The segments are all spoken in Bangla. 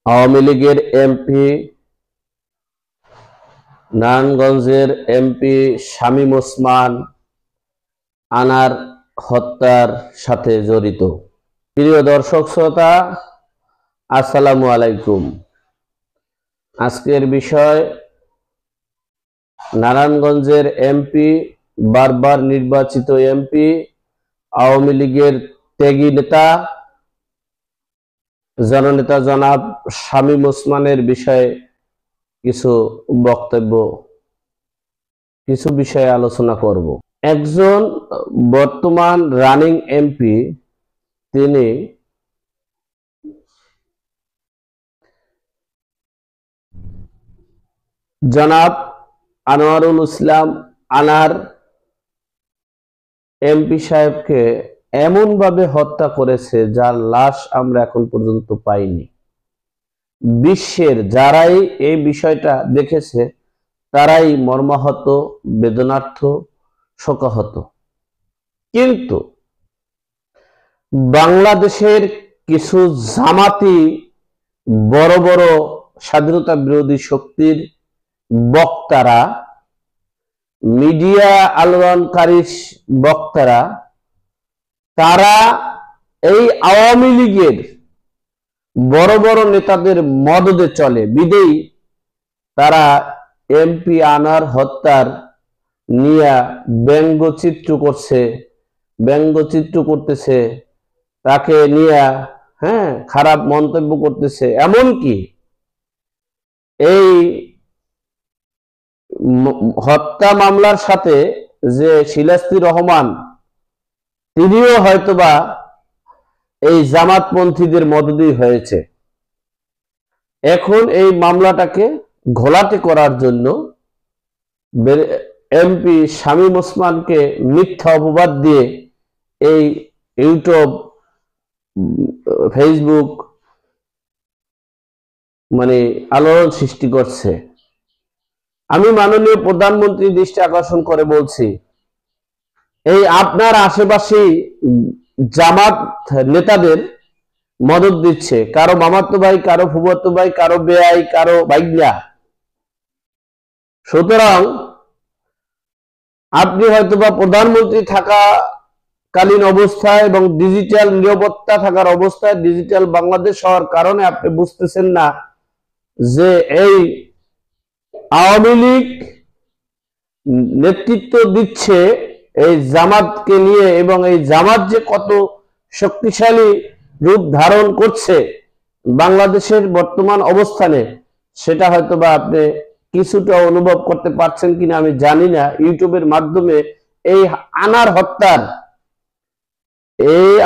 আওয়ামী লীগের এমপি নারায়ণগঞ্জের এমপি শামীম ওসমান আনার হত্যার সাথে জড়িত। প্রিয় দর্শক শ্রোতা, আসসালামু আলাইকুম। আজকের বিষয় নারায়ণগঞ্জের এমপি, বারবার নির্বাচিত এমপি, আওয়ামী লীগের ত্যাগী নেতা জননেতা জনাব শামীম ওসমানের বিষয়ে কিছু বক্তব্য, কিছু বিষয়ে আলোচনা করব। একজন বর্তমান রানিং এমপি, তিনি জনাব আনোয়ারুল ইসলাম আনার এমপি সাহেবকে এমন ভাবে হত্যা করেছে যার লাশ আমরা এখন পর্যন্ত পাইনি। বিশ্বের যারাই এই বিষয়টা দেখেছে তারাই মর্মাহত, বেদনার্থ, শোকাহত। কিন্তু বাংলাদেশের কিছু জামাতি বড় বড় স্বাধীনতা বিরোধী শক্তির বক্তারা, মিডিয়া আলোড়নকারী বক্তারা, তারা এই আওয়ামী লীগের বড় বড় নেতাদের মদদে চলে বিদেই তারা এমপি আনার হত্যার নিয়ে ব্যঙ্গচিত্র করতেছে, তাকে নিয়ে খারাপ মন্তব্য করতেছে। এমনকি এই হত্যা মামলার সাথে যে শিলাস্তি রহমান, তিনিও হয়তোবা এই জামাতপন্থীদের মদদেই হয়েছে। এখন এই মামলাটাকে ঘোলাটে করার জন্য এমপি শামীম ওসমানকে মিথ্যা অপবাদ দিয়ে এই ইউটিউব, ফেসবুক আলোড়ন সৃষ্টি করছে। আমি মাননীয় প্রধানমন্ত্রীর দৃষ্টি আকর্ষণ করে বলছি, এই আপনার আশেপাশে জামাত নেতাদের মদত দিচ্ছে, কারো মামাতো ভাই, কারো ফুফাতো ভাই, কারো বেয়াই, কারো ভাইগনা। সুতরাং আপনি হয়তোবা প্রধানমন্ত্রী থাকাকালীন অবস্থায় এবং ডিজিটাল নিরাপত্তা থাকার অবস্থায়, ডিজিটাল বাংলাদেশ হওয়ার কারণে আপনি বুঝতেছেন না যে এই আওয়ামী লীগ নেতৃত্ব দিচ্ছে এই জামাতকে নিয়ে, এবং এই জামাত যে কত শক্তিশালী রূপ ধারণ করছে বাংলাদেশের বর্তমান অবস্থানে, সেটা হয়তোবা আপনি কিছুটা অনুভব করতে পারছেন কিনা আমি জানি না। ইউটিউবের মাধ্যমে এই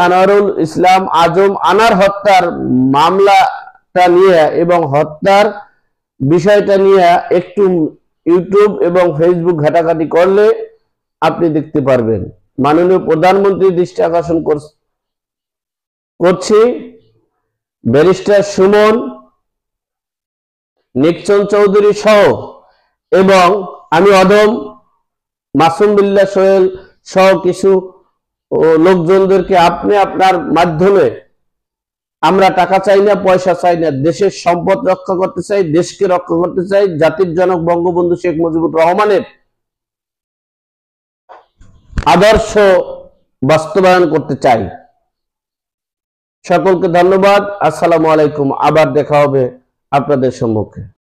আনোয়ারুল ইসলাম আজম আনার হত্যার মামলাটা নিয়ে এবং হত্যার বিষয়টা নিয়ে একটু ইউটিউব এবং ফেসবুক ঘাটাঘাটি করলে আপনি দেখতে পারবেন। মাননীয় প্রধানমন্ত্রীর দৃষ্টি আকর্ষণ করছি, ব্যারিস্টার সুমন, নিকচন চৌধুরী সহ, এবং আমি অদম, মাসুম বিল্লাহ সোহেল সহ কিছু লোকজনদেরকে আপনি আপনার মাধ্যমে, আমরা টাকা চাই না, পয়সা চাই না, দেশের সম্পদ রক্ষা করতে চাই, দেশকে রক্ষা করতে চাই, জাতির জনক বঙ্গবন্ধু শেখ মুজিবুর রহমানের আদর্শ বাস্তবায়ন করতে চাই। সকলকে ধন্যবাদ। আসসালামু আলাইকুম। আবার দেখা হবে আপনাদের সম্মুখে।